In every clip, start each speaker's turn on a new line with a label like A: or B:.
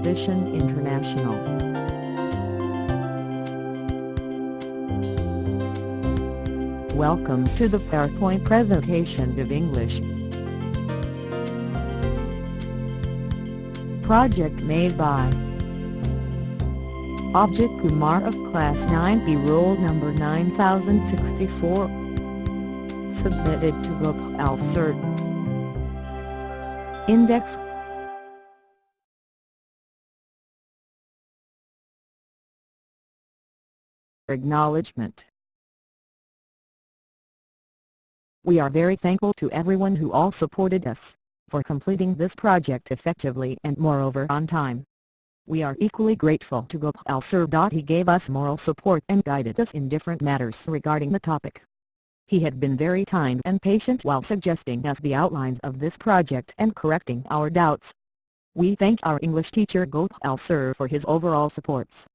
A: Edition International. Welcome to the PowerPoint presentation of English. Project made by Ajit Kumar of Class 9B, roll number 9064. Submitted to Brook Cert. Index. Acknowledgement. We are very thankful to everyone who all supported us, for completing this project effectively and moreover on time. We are equally grateful to Brook. He gave us moral support and guided us in different matters regarding the topic. He had been very kind and patient while suggesting us the outlines of this project and correcting our doubts. We thank our English teacher Brook for his overall supports.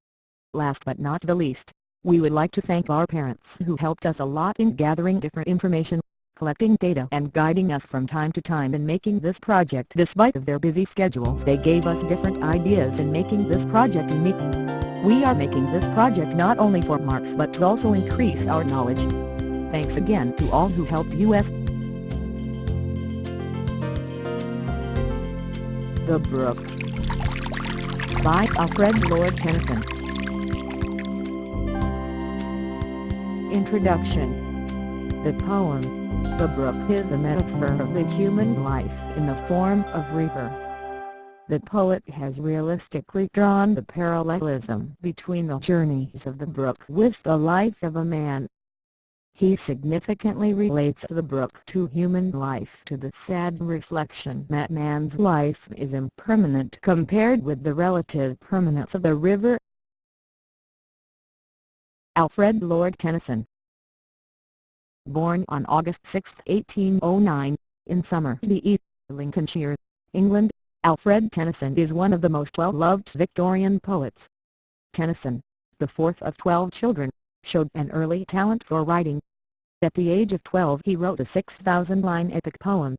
A: Last but not the least, we would like to thank our parents who helped us a lot in gathering different information, collecting data and guiding us from time to time in making this project. Despite of their busy schedules, they gave us different ideas in making this project unique. We are making this project not only for marks but to also increase our knowledge. Thanks again to all who helped us. The Brook by Alfred Lord Tennyson. Introduction. The poem, The Brook, is a metaphor of the human life in the form of river. The poet has realistically drawn the parallelism between the journeys of the brook with the life of a man. He significantly relates the brook to human life, to the sad reflection that man's life is impermanent compared with the relative permanence of the river. Alfred Lord Tennyson. Born on August 6, 1809, in Somerby, Lincolnshire, England, Alfred Tennyson is one of the most well-loved Victorian poets. Tennyson, the fourth of 12 children, showed an early talent for writing. At the age of 12 he wrote a 6,000-line epic poem.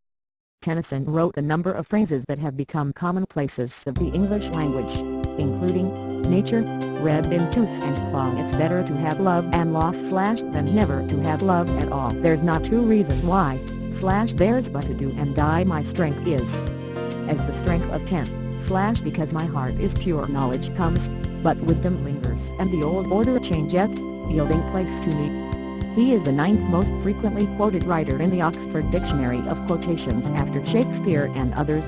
A: Tennyson wrote a number of phrases that have become commonplaces of the English language, including, nature, red in tooth and claw. It's better to have love and loss than never to have love at all. There's not two reasons why, there's but to do and die my strength is. As the strength of 10, because my heart is pure. Knowledge comes, but wisdom lingers, and the old order changeth, yielding place to me. He is the 9th most frequently quoted writer in the Oxford Dictionary of Quotations after Shakespeare and others.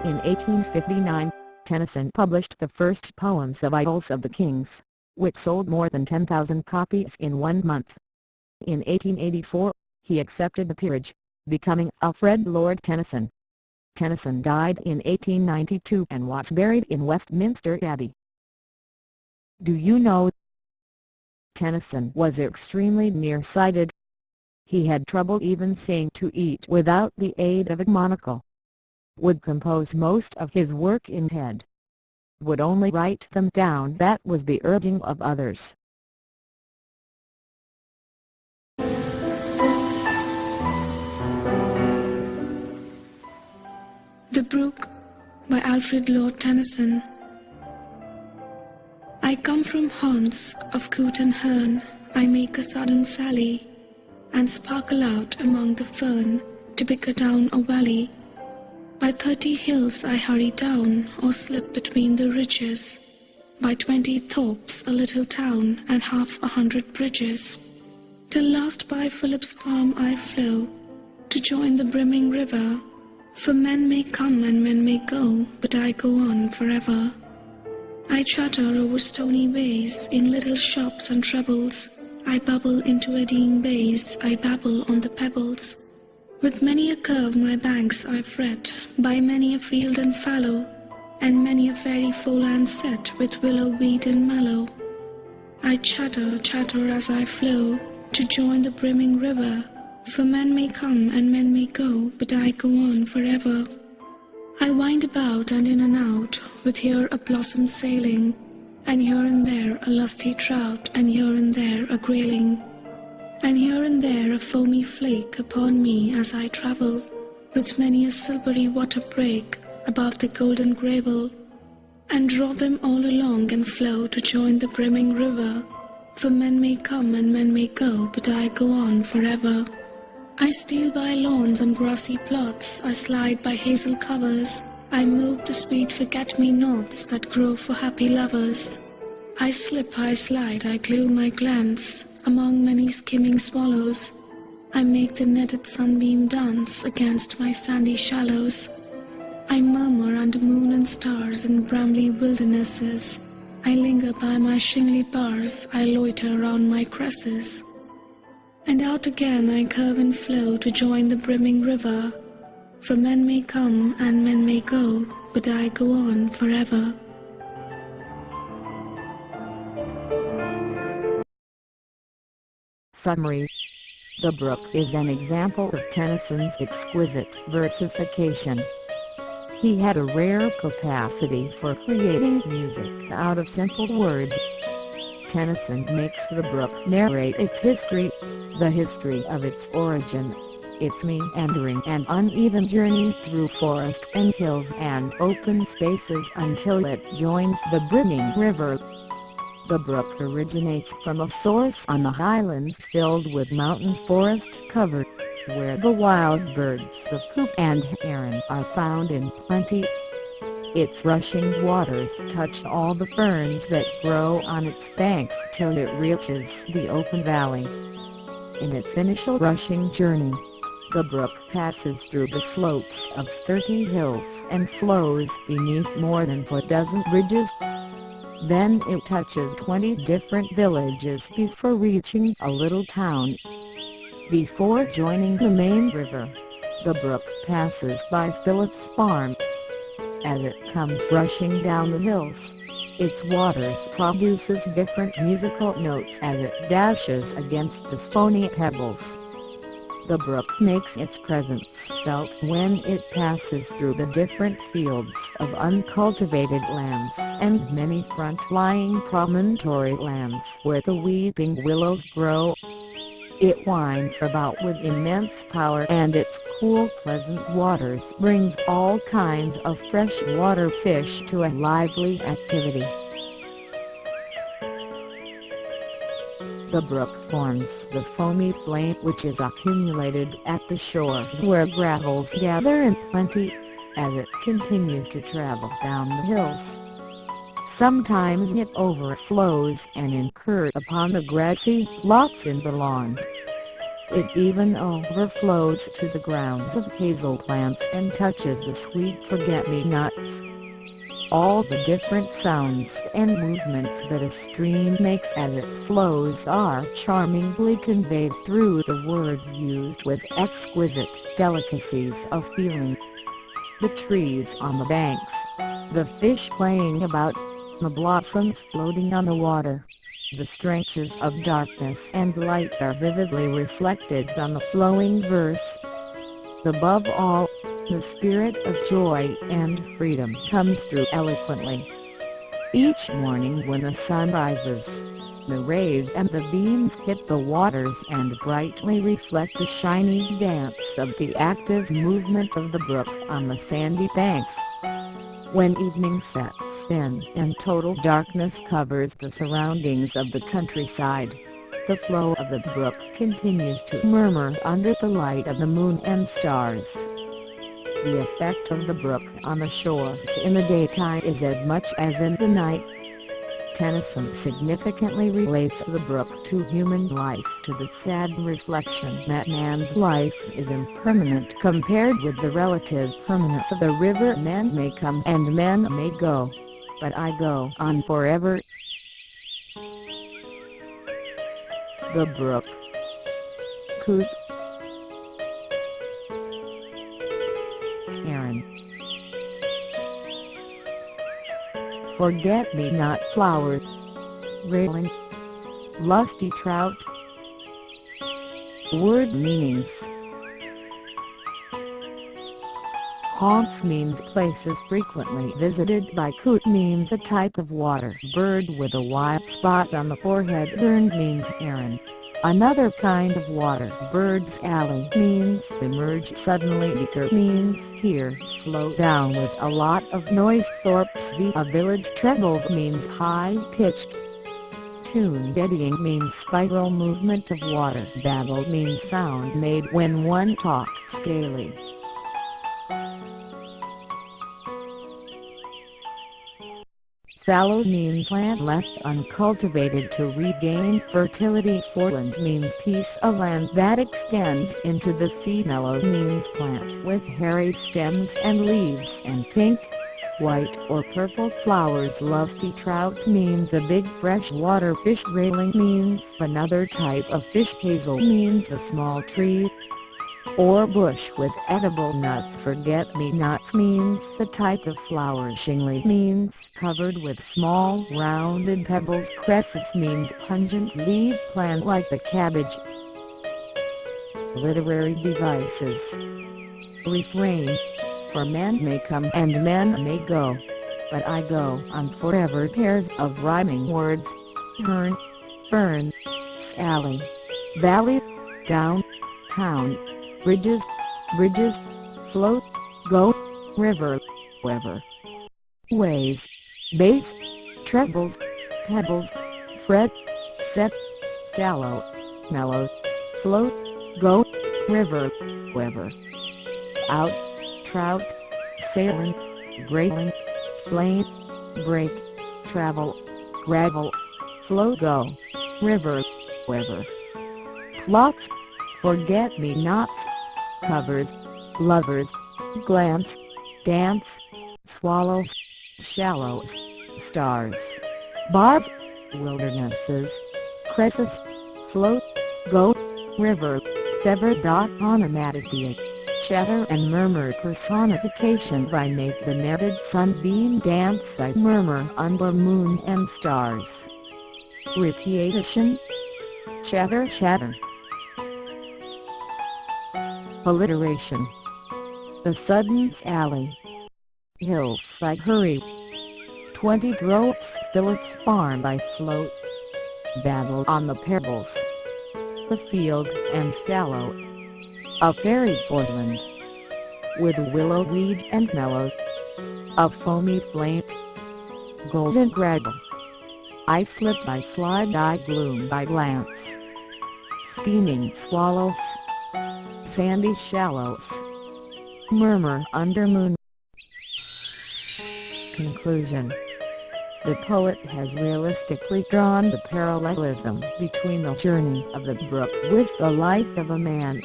A: In 1859, Tennyson published the first poems of Idylls of the Kings, which sold more than 10,000 copies in 1 month. In 1884, he accepted the peerage, becoming Alfred Lord Tennyson. Tennyson died in 1892 and was buried in Westminster Abbey. Do you know? Tennyson was extremely nearsighted. He had trouble even seeing to eat without the aid of a monocle. Would compose most of his work in head. Would only write them down. That was the urging of others.
B: The Brook by Alfred Lord Tennyson. I come from haunts of coot and hern, I make a sudden sally, and sparkle out among the fern, to bicker down a valley. By 30 hills I hurry down, or slip between the ridges, by 20 thorps a little town, and 100 bridges, till last by Philip's farm I flow, to join the brimming river, for men may come and men may go, but I go on forever. I chatter over stony ways, in little shops and trebles, I bubble into eddying bays, I babble on the pebbles. With many a curve my banks I fret, by many a field and fallow, and many a fairy foreland set, with willow, weed and mallow. I chatter, chatter as I flow, to join the brimming river, for men may come and men may go, but I go on forever. I wind about and in and out, with here a blossom sailing, and here and there a lusty trout, and here and there a grayling, and here and there a foamy flake upon me as I travel, with many a silvery water break above the golden gravel, and draw them all along and flow to join the brimming river. For men may come and men may go, but I go on forever. I steal by lawns and grassy plots, I slide by hazel covers, I move the sweet forget-me-nots that grow for happy lovers. I slip, I slide, I glue my glance among many skimming swallows. I make the netted sunbeam dance against my sandy shallows. I murmur under moon and stars in brambly wildernesses. I linger by my shingly bars, I loiter round my cresses. And out again I curve and flow to join the brimming river. For men may come and men may go, but I go on forever.
A: Summary. The Brook is an example of Tennyson's exquisite versification. He had a rare capacity for creating music out of simple words. Tennyson makes the Brook narrate its history, the history of its origin, its meandering and uneven journey through forest and hills and open spaces until it joins the brimming river. The Brook originates from a source on the highlands filled with mountain forest cover, where the wild birds of coot and heron are found in plenty. Its rushing waters touch all the ferns that grow on its banks till it reaches the open valley. In its initial rushing journey, the Brook passes through the slopes of 30 hills and flows beneath more than 12 ridges. Then it touches 20 different villages before reaching a little town. Before joining the main river, the Brook passes by Philip's farm. As it comes rushing down the hills, its waters produces different musical notes as it dashes against the stony pebbles. The Brook makes its presence felt when it passes through the different fields of uncultivated lands and many front-lying promontory lands where the weeping willows grow. It winds about with immense power, and its cool, pleasant waters brings all kinds of freshwater fish to a lively activity. The Brook forms the foamy flame which is accumulated at the shore where gravels gather in plenty, as it continues to travel down the hills. Sometimes it overflows and incurs upon the grassy plots in the lawns. It even overflows to the grounds of hazel plants and touches the sweet forget-me-nots. All the different sounds and movements that a stream makes as it flows are charmingly conveyed through the words used with exquisite delicacies of feeling. The trees on the banks, the fish playing about, the blossoms floating on the water, the stretches of darkness and light are vividly reflected on the flowing verse. Above all, the spirit of joy and freedom comes through eloquently. Each morning when the sun rises, the rays and the beams hit the waters and brightly reflect the shiny dance of the active movement of the Brook on the sandy banks. When evening sets in and total darkness covers the surroundings of the countryside, the flow of the Brook continues to murmur under the light of the moon and stars. The effect of the Brook on the shores in the daytime is as much as in the night. Tennyson significantly relates the Brook to human life, to the sad reflection that man's life is impermanent compared with the relative permanence of the river. Men may come and men may go, but I go on forever. The Brook. Coot. Heron. Forget-me-not flower. Railing. Lusty trout. Word meanings. Haunts means places frequently visited by. Coot means a type of water bird with a white spot on the forehead. Heron means heron. Another kind of water. Bird's alley means emerge suddenly. Beaker means here, slow down with a lot of noise. Thorpes v. A village. Trebles means high-pitched. Tune eddying means spiral movement of water. Babble means sound made when one talks. Scaly. Fallow means land left uncultivated to regain fertility. Foreland means piece of land that extends into the sea. Mellow means plant with hairy stems and leaves and pink, white or purple flowers. Lusty trout means a big freshwater fish. Grayling means another type of fish. Hazel means a small tree or bush with edible nuts. Forget-me-nots means the type of flower. Shingly means covered with small rounded pebbles. Cresses means pungent leaf plant like the cabbage. Literary devices. Refrain: for men may come and men may go, but I go on forever. Pairs of rhyming words: turn, fern, alley, valley, down, town. Bridges, bridges, float, go, river, weather. Waves, bass, trebles, pebbles, fret, set, shallow, mellow, float, go, river, weather. Out, trout, sailing, grayling, flame, break, travel, gravel, flow, go, river, weather. Plots, forget-me-nots, covers, lovers, glance, dance, swallows, shallows, stars, bars, wildernesses, cresses, float, go, river, feather. Onomatopoeia, chatter and murmur. Personification by make the netted sunbeam dance. I murmur under moon and stars. Repetition, chatter chatter. Alliteration. The Suddens alley. Hillside hurry. 20 ropes. Phillips farm. I float. Babble on the pebbles. The field and fallow. A fairy foreland. With willow weed and mellow. A foamy flake. Golden gravel. I slip, I slide, I gloom, I glance. Steaming swallows. Sandy shallows. Murmur under moon. Conclusion. The poet has realistically drawn the parallelism between the journey of the brook with the life of a man.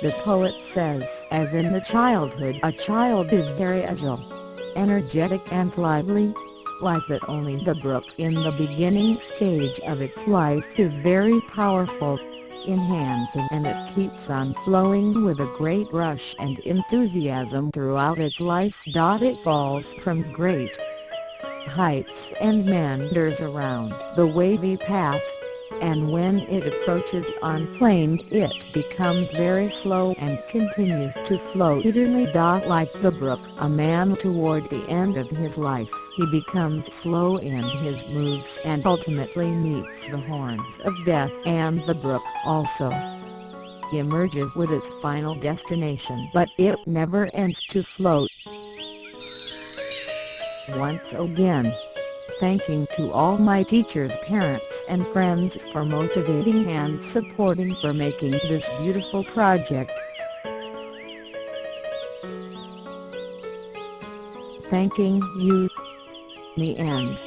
A: The poet says, as in the childhood, a child is very agile, energetic and lively, like that only the brook in the beginning stage of its life is very powerful, enhancing, and it keeps on flowing with a great rush and enthusiasm throughout its life. It falls from great heights and meanders around the wavy path, and when it approaches unplaned it becomes very slow and continues to flow eternally. Like the brook, a man toward the end of his life, he becomes slow in his moves and ultimately meets the horns of death, and the brook also emerges with its final destination, but it never ends to float. Once again, thanking to all my teachers, parents and friends for motivating and supporting for making this beautiful project. Thanking you. The end.